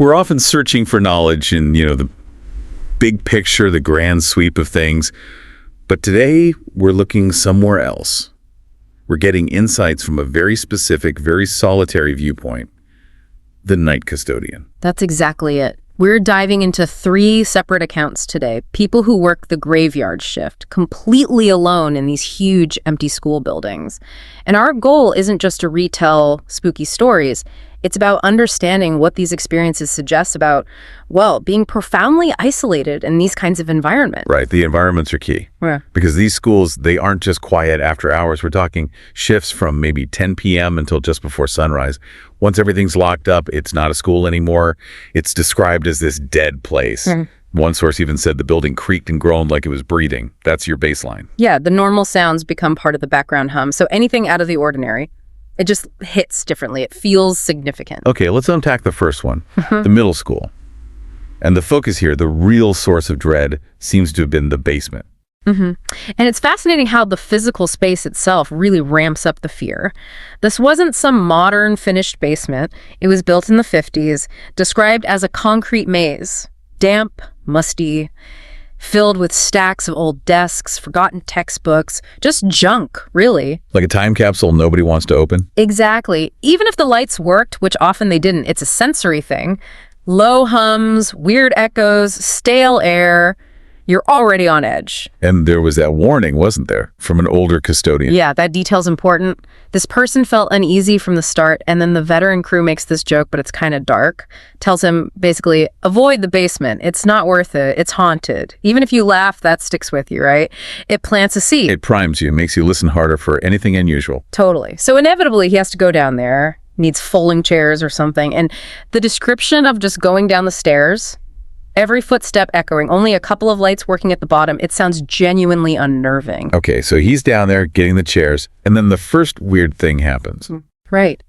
We're often searching for knowledge in, the big picture, the grand sweep of things. But today, we're looking somewhere else. We're getting insights from a very specific, very solitary viewpoint, the night custodian. That's exactly it. We're diving into 3 separate accounts today. People who work the graveyard shift, completely alone in these huge empty school buildings. And our goal isn't just to retell spooky stories. It's about understanding what these experiences suggest about, being profoundly isolated in these kinds of environments. Right. The environments are key. Yeah. Because these schools, they aren't just quiet after hours. We're talking shifts from maybe 10 p.m. until just before sunrise. Once everything's locked up, it's not a school anymore. It's described as this dead place. One source even said the building creaked and groaned like it was breathing. That's your baseline. Yeah, the normal sounds become part of the background hum. So anything out of the ordinary, it just hits differently. It feels significant. Okay, let's unpack the first one, the middle school. And the focus here, the real source of dread, seems to have been the basement. And it's fascinating how the physical space itself really ramps up the fear. This wasn't some modern finished basement. It was built in the 50s, described as a concrete maze, damp, musty, filled with stacks of old desks, forgotten textbooks, just junk, really. Like a time capsule nobody wants to open? Exactly. Even if the lights worked, which often they didn't, it's a sensory thing. Low hums, weird echoes, stale air. You're already on edge. And there was that warning, wasn't there, from an older custodian? Yeah, that detail's important. This person felt uneasy from the start, and then the veteran crew makes this joke, but it's kind of dark. Tells him, basically, avoid the basement. It's not worth it. It's haunted. Even if you laugh, that sticks with you, right? It plants a seed. It primes you, makes you listen harder for anything unusual. Totally. So inevitably, he has to go down there, needs folding chairs or something. And the description of just going down the stairs, every footstep echoing, only a couple of lights working at the bottom, it sounds genuinely unnerving. Okay, so he's down there getting the chairs, and then the first weird thing happens. Right.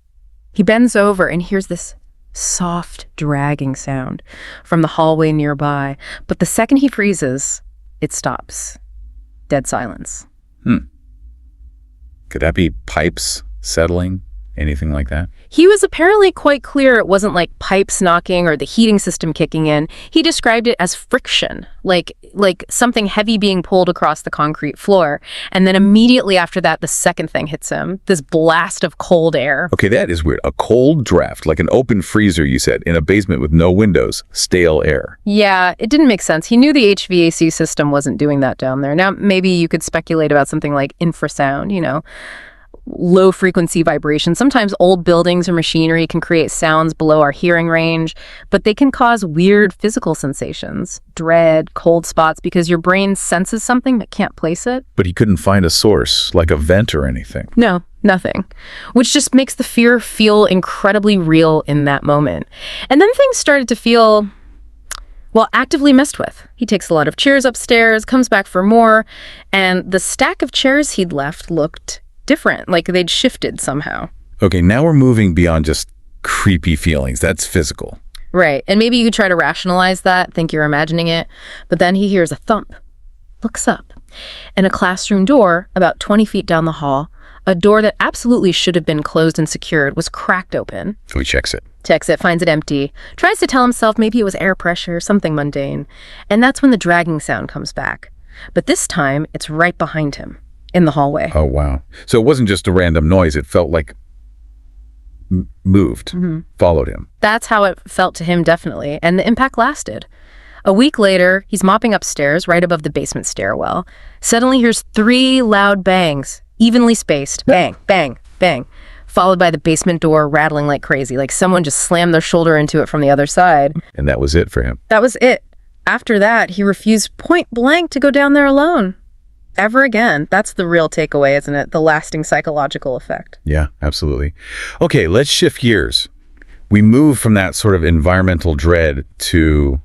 He bends over and hears this soft, dragging sound from the hallway nearby. But the second he freezes, it stops. Dead silence. Could that be pipes settling? Anything like that? He was apparently quite clear it wasn't like pipes knocking or the heating system kicking in. He described it as friction, like something heavy being pulled across the concrete floor. And then immediately after that, the second thing hits him, this blast of cold air. Okay, that is weird. A cold draft, like an open freezer, you said, in a basement with no windows, stale air. Yeah, it didn't make sense. He knew the HVAC system wasn't doing that down there. Now, maybe you could speculate about something like infrasound, low frequency vibration. Sometimes old buildings or machinery can create sounds below our hearing range, but they can cause weird physical sensations, dread, cold spots, because your brain senses something but can't place it. But he couldn't find a source, like a vent or anything. No, nothing. Which just makes the fear feel incredibly real in that moment. And then things started to feel, actively messed with. He takes a lot of chairs upstairs, comes back for more, and the stack of chairs he'd left looked different, like they'd shifted somehow. Okay, now we're moving beyond just creepy feelings. That's physical. Right, and maybe you try to rationalize that, think you're imagining it, but then he hears a thump, looks up, and a classroom door about 20 feet down the hall, a door that absolutely should have been closed and secured, was cracked open. So he checks it. Finds it empty, tries to tell himself maybe it was air pressure, something mundane, and that's when the dragging sound comes back. But this time, it's right behind him. In the hallway. Oh, wow. So it wasn't just a random noise. It felt like moved, followed him. That's how it felt to him, definitely. And the impact lasted. A week later, he's mopping upstairs, right above the basement stairwell. Suddenly hears 3 loud bangs, evenly spaced. Bang, bang, bang. Followed by the basement door rattling like crazy, like someone just slammed their shoulder into it from the other side. And that was it for him. That was it. After that, he refused point blank to go down there alone. Ever again. That's the real takeaway, isn't it? The lasting psychological effect. Yeah, absolutely. Okay, let's shift gears. We move from that sort of environmental dread to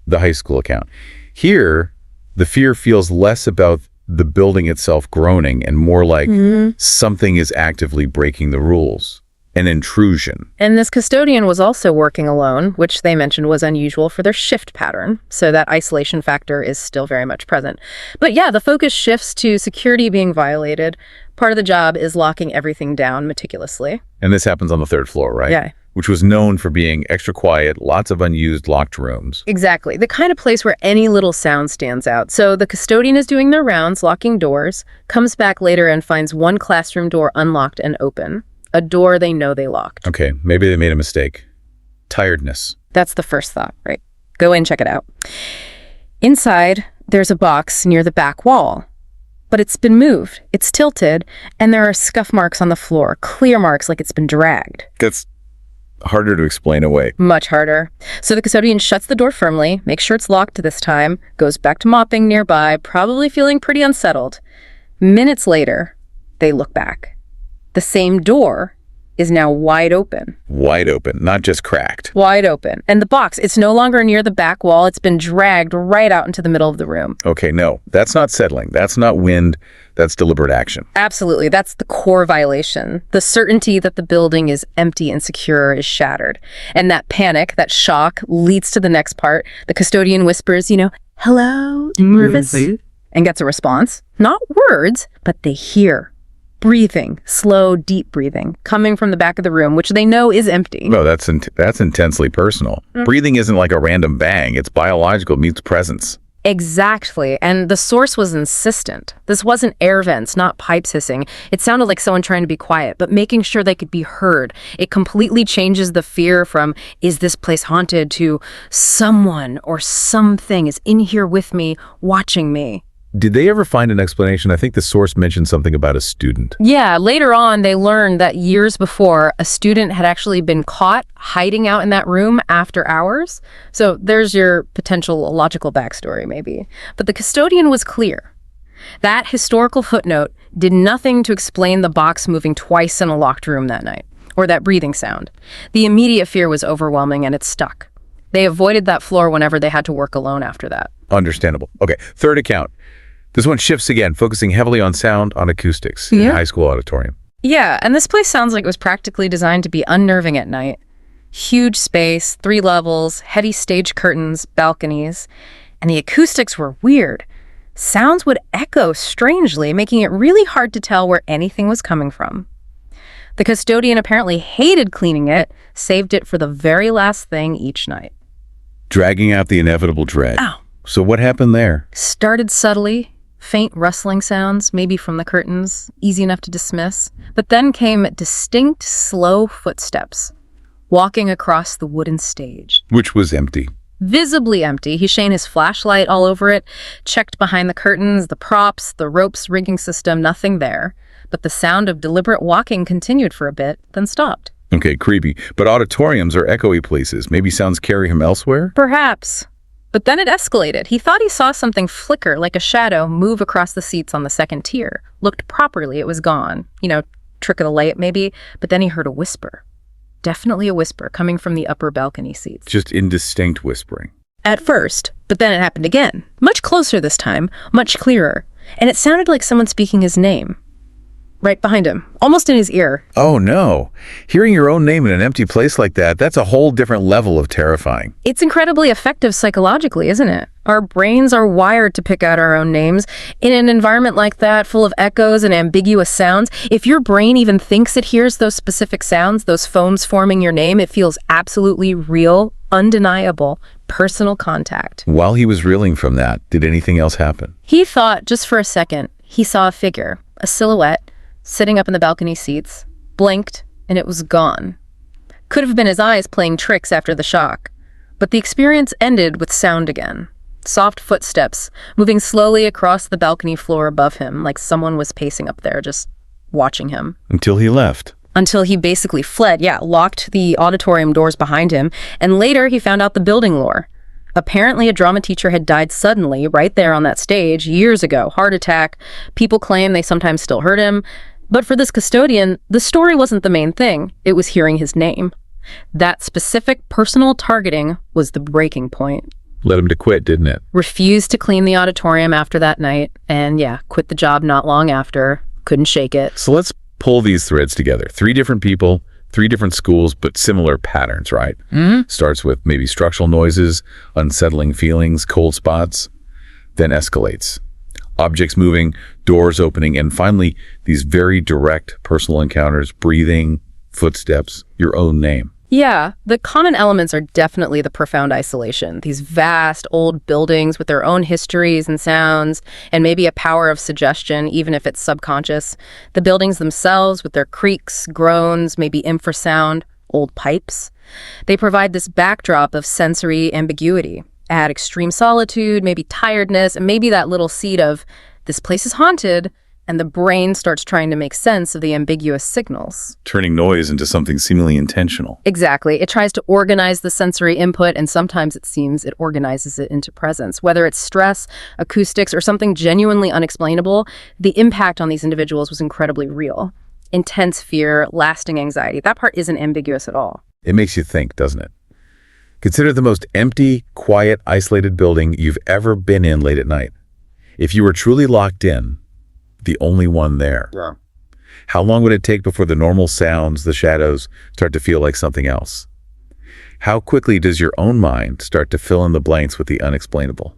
the high school account. Here, the fear feels less about the building itself groaning and more like something is actively breaking the rules. An intrusion. And this custodian was also working alone, which they mentioned was unusual for their shift pattern. So that isolation factor is still very much present. But yeah, the focus shifts to security being violated. Part of the job is locking everything down meticulously. And this happens on the 3rd floor, right? Yeah. which was known for being extra quiet, lots of unused locked rooms. Exactly. The kind of place where any little sound stands out. So the custodian is doing their rounds, locking doors, comes back later and finds one classroom door unlocked and open. A door they know they locked. Okay, maybe they made a mistake. Tiredness. That's the first thought, right? Go in, check it out. Inside, there's a box near the back wall. But it's been moved. It's tilted, and there are scuff marks on the floor, clear marks like it's been dragged. That's harder to explain away. Much harder. So the custodian shuts the door firmly, makes sure it's locked this time, goes back to mopping nearby, probably feeling pretty unsettled. Minutes later, they look back. The same door is now wide open. Wide open, not just cracked. Wide open. And the box, it's no longer near the back wall. It's been dragged right out into the middle of the room. Okay, no, that's not settling. That's not wind. That's deliberate action. Absolutely. That's the core violation. The certainty that the building is empty and secure is shattered. And that panic, that shock, leads to the next part. The custodian whispers, hello, nervous? And gets a response. Not words, but they hear. Breathing, slow, deep breathing, coming from the back of the room, which they know is empty. No, that's intensely personal. Breathing isn't like a random bang. It's biological, meets presence. Exactly. And the source was insistent. This wasn't air vents, not pipes hissing. It sounded like someone trying to be quiet, but making sure they could be heard. It completely changes the fear from, is this place haunted, to someone or something is in here with me, watching me. Did they ever find an explanation? I think the source mentioned something about a student. Yeah, later on, they learned that years before, a student had actually been caught hiding out in that room after hours. So there's your potential logical backstory, maybe. But the custodian was clear. That historical footnote did nothing to explain the box moving twice in a locked room that night, or that breathing sound. The immediate fear was overwhelming, and it stuck. They avoided that floor whenever they had to work alone after that. Understandable. Okay, third account. This one shifts again, focusing heavily on sound, on acoustics in a high school auditorium. Yeah, and this place sounds like it was practically designed to be unnerving at night. Huge space, 3 levels, heavy stage curtains, balconies, and the acoustics were weird. Sounds would echo strangely, making it really hard to tell where anything was coming from. The custodian apparently hated cleaning it, saved it for the very last thing each night. Dragging out the inevitable dread. Ow. So what happened there? Started subtly. Faint rustling sounds, maybe from the curtains, easy enough to dismiss. But then came distinct, slow footsteps, walking across the wooden stage. Which was empty. Visibly empty. He shined his flashlight all over it, checked behind the curtains, the props, the ropes rigging system, nothing there. But the sound of deliberate walking continued for a bit, then stopped. Okay, creepy. But auditoriums are echoey places. Maybe sounds carry him elsewhere? Perhaps. But then it escalated. He thought he saw something flicker like a shadow move across the seats on the second tier. Looked properly, it was gone. Trick of the light maybe. But then he heard a whisper. Definitely a whisper coming from the upper balcony seats. Just indistinct whispering. At first, but then it happened again. Much closer this time, much clearer. And it sounded like someone speaking his name. Right behind him, almost in his ear. Oh no. Hearing your own name in an empty place like that, that's a whole different level of terrifying. It's incredibly effective psychologically, isn't it? Our brains are wired to pick out our own names. In an environment like that, full of echoes and ambiguous sounds, if your brain even thinks it hears those specific sounds, those foams forming your name, it feels absolutely real, undeniable, personal contact. While he was reeling from that, did anything else happen? He thought, just for a second, he saw a figure, a silhouette, sitting up in the balcony seats, blinked, and it was gone. Could have been his eyes playing tricks after the shock. But the experience ended with sound again. Soft footsteps, moving slowly across the balcony floor above him, like someone was pacing up there, just watching him. Until he left. Until he basically fled, locked the auditorium doors behind him, and later he found out the building lore. Apparently, a drama teacher had died suddenly, right there on that stage, years ago. Heart attack. People claim they sometimes still heard him. But for this custodian, the story wasn't the main thing. It was hearing his name. That specific personal targeting was the breaking point. Led him to quit, didn't it? Refused to clean the auditorium after that night, and quit the job not long after. Couldn't shake it. So let's pull these threads together. 3 different people, 3 different schools, but similar patterns, right? Starts with maybe structural noises, unsettling feelings, cold spots, then escalates. Objects moving, doors opening, and finally, these very direct personal encounters, breathing, footsteps, your own name. Yeah, the common elements are definitely the profound isolation. These vast, old buildings with their own histories and sounds, and maybe a power of suggestion, even if it's subconscious. The buildings themselves with their creaks, groans, maybe infrasound, old pipes. They provide this backdrop of sensory ambiguity. Add extreme solitude, maybe tiredness, and maybe that little seed of, this place is haunted, and the brain starts trying to make sense of the ambiguous signals. Turning noise into something seemingly intentional. Exactly. It tries to organize the sensory input, and sometimes it seems it organizes it into presence. Whether it's stress, acoustics, or something genuinely unexplainable, the impact on these individuals was incredibly real. Intense fear, lasting anxiety. That part isn't ambiguous at all. It makes you think, doesn't it? Consider the most empty, quiet, isolated building you've ever been in late at night. If you were truly locked in, the only one there. Yeah. How long would it take before the normal sounds, the shadows, start to feel like something else? How quickly does your own mind start to fill in the blanks with the unexplainable?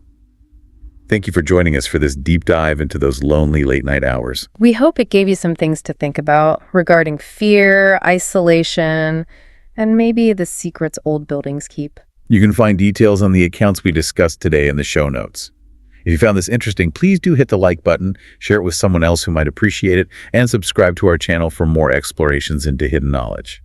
Thank you for joining us for this deep dive into those lonely late-night hours. We hope it gave you some things to think about regarding fear, isolation, and maybe the secrets old buildings keep. You can find details on the accounts we discussed today in the show notes. If you found this interesting, please do hit the like button, share it with someone else who might appreciate it, and subscribe to our channel for more explorations into hidden knowledge.